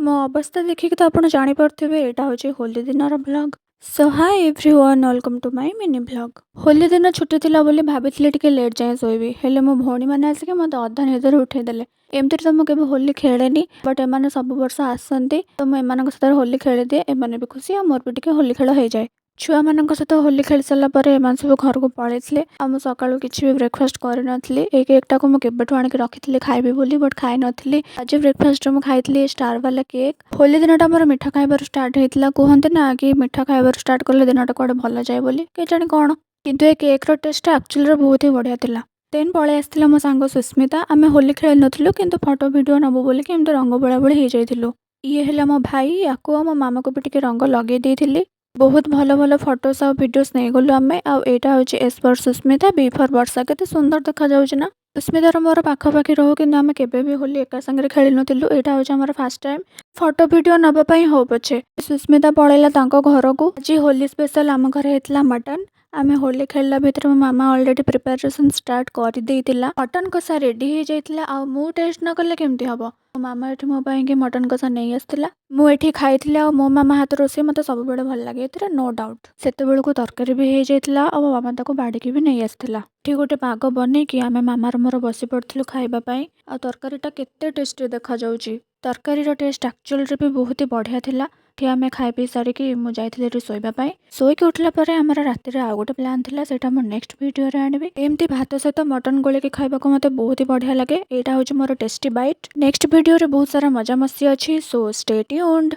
ମୋ ଅବସ୍ଥା ଦେଖିକି ତ ଆପଣ ଜାଣିପାରୁଥିବେ ଏଇଟା ହେଉଛି ହୋଲି ଦିନର blog. So hi everyone, welcome to my mini blog. Holi ଦିନ ଛୁଟି ଥିଲା ବୋଲି ଭାବିଥିଲି ଟିକେ ଲେଟ୍ ଯାଏଁ ଶୋଇବି, ହେଲେ ମୋ ଭଉଣୀମାନେ ଆସିକି ମୋତେ ଅଧା ନିଦରୁ ଉଠେଇଦେଲେ। ଏମିତିରେ ତ ମୁଁ କେବେ ହୋଲି ଖେଳେନି, ବଟ୍ ଏମାନେ ସବୁ ବର୍ଷ ଆସନ୍ତି ତ ମୁଁ ଏମାନଙ୍କ ସହିତ ହୋଲି ଖେଳିଦିଏ। ଏମାନେ ବି ଖୁସି ଆଉ ମୋର ବି ଟିକେ ହୋଲି ଖେଳ ହେଇଯାଏ। ଛୁଆମାନଙ୍କ ସହିତ ହୋଲି ଖେଳି ସାରିଲା ପରେ ଏମାନେ ସବୁ ଘରକୁ ପଳେଇଥିଲେ ଆଉ ମୁଁ ସକାଳୁ କିଛି ବି ବ୍ରେକଫାଷ୍ଟ କରିନଥିଲି। ଏଇ କେକ୍ଟାକୁ ମୁଁ କେବେଠୁ ଆଣିକି ରଖିଥିଲି ଖାଇବି ବୋଲି, ବଟ୍ ଖାଇନଥିଲି। ଆଜି ବ୍ରେକଫାଷ୍ଟରେ ମୁଁ ଖାଇଥିଲି ଷ୍ଟାର ବାଲା କେକ୍। ହୋଲି ଦିନଟା ମୋର ମିଠା ଖାଇବାରୁ ଷ୍ଟାର୍ଟ ହେଇଥିଲା। କୁହନ୍ତି ନା କି ମିଠା ଖାଇବାରୁ ଷ୍ଟାର୍ଟ କଲେ ଦିନଟା କୁଆଡ଼େ ଭଲ ଯାଏ ବୋଲି, କେଜାଣି କ'ଣ। କିନ୍ତୁ ଏ କେକ୍ର ଟେଷ୍ଟଟା ଆକ୍ଚୁଆଲିରେ ବହୁତ ହି ବଢ଼ିଆ ଥିଲା। ଦେନ୍ ପଳେଇ ଆସିଥିଲା ମୋ ସାଙ୍ଗ ସୁସ୍ମିତା। ଆମେ ହୋଲି ଖେଳି ନଥିଲୁ କିନ୍ତୁ ଫଟୋ ଭିଡ଼ିଓ ନେବୁ ବୋଲିକି ଏମିତି ରଙ୍ଗ ବୋଳାବୋଳି ହେଇଯାଇଥିଲୁ। ଇଏ ହେଲା ମୋ ଭାଇ, ୟାକୁ ଆଉ ମୋ ମାମାକୁ ବି ଟିକେ ରଙ୍ଗ ଲଗେଇ ଦେଇଥିଲି। ବହୁତ ଭଲ ଭଲ ଫଟୋସ୍ ଆଉ ଭିଡ଼ିଓସ୍ ନେଇଗଲୁ ଆମେ। ଆଉ ଏଇଟା ହେଉଛି S for Sushmita, B for Barsha. କେତେ ସୁନ୍ଦର ଦେଖାଯାଉଛି ନା। ସୁସ୍ମିତାର ମୋର ପାଖାପାଖି ରହୁ କିନ୍ତୁ ଆମେ କେବେ ବି ହୋଲି ଏକା ସାଙ୍ଗରେ ଖେଳି ନଥିଲୁ। ଏଇଟା ହେଉଛି ଆମର ଫାର୍ଷ୍ଟ ଟାଇମ୍ ଫଟୋ ଭିଡ଼ିଓ ନେବା ପାଇଁ ହଉ ପଛେ। ସୁସ୍ମିତା ପଳେଇଲା ତାଙ୍କ ଘରକୁ। ଆଜି ହୋଲି ସ୍ପେଶାଲ ଆମ ଘରେ ହେଇଥିଲା ମଟନ୍। ଆମେ ହୋଲି ଖେଳିଲା ଭିତରେ ମୋ ମାମା ଅଲରେଡ଼ି ପ୍ରିପାରେସନ୍ ଷ୍ଟାର୍ଟ କରିଦେଇଥିଲା। ମଟନ୍ କଷା ରେଡ଼ି ହେଇଯାଇଥିଲା ଆଉ ମୁଁ ଟେଷ୍ଟ ନ କଲେ କେମିତି ହେବ। ମୋ ମାମା ଏଠି ମୋ ପାଇଁକି ମଟନ୍ କଷା ନେଇ ଆସିଥିଲା। ମୁଁ ଏଠି ଖାଇଥିଲି ଆଉ ମୋ ମାମା ହାତ ରୋଷେଇ ମୋତେ ସବୁବେଳେ ଭଲ ଲାଗେ, ଏଥିରେ ନୋ ଡାଉଟ୍। ସେତେବେଳକୁ ତରକାରୀ ବି ହେଇଯାଇଥିଲା ଆଉ ମୋ ମାମା ତାକୁ ବାଡ଼ିକି ବି ନେଇ ଆସିଥିଲା। ଏଠି ଗୋଟେ ପାଗ ବନେଇକି ଆମେ ମାମାର ମୋର ବସି ପଡ଼ିଥିଲୁ ଖାଇବା ପାଇଁ। ଆଉ ତରକାରୀଟା କେତେ ଟେଷ୍ଟି ଦେଖାଯାଉଛି। ତରକାରୀର ଟେଷ୍ଟ ଆକ୍ଚୁଆଲିରେ ବି ବହୁତ ହି ବଢ଼ିଆ ଥିଲା। ଏଠି ଆମେ ଖାଇ ପିଇ ସାରିକି ମୁଁ ଯାଇଥିଲି ଏଠି ଶୋଇବା ପାଇଁ। ଶୋଇକି ଉଠିଲା ପରେ ଆମର ରାତିରେ ଆଉ ଗୋଟେ ପ୍ଲାନ୍ ଥିଲା, ସେଇଟା ମୁଁ ନେକ୍ସଟ ଭିଡ଼ିଓରେ ଆଣିବି। ଏମିତି ଭାତ ସହିତ ମଟନ୍ ଗୋଳିକି ଖାଇବାକୁ ମୋତେ ବହୁତ ହି ବଢ଼ିଆ ଲାଗେ। ଏଇଟା ହେଉଛି ମୋର ଟେଷ୍ଟି ବାଇଟ୍। ନେକ୍ସଟ ଭିଡ଼ିଓରେ ବହୁତ ସାରା ମଜାମସ୍ତି ଅଛି, ସୋ ଷ୍ଟେ ଟ୍ୟୁନ୍ଡ।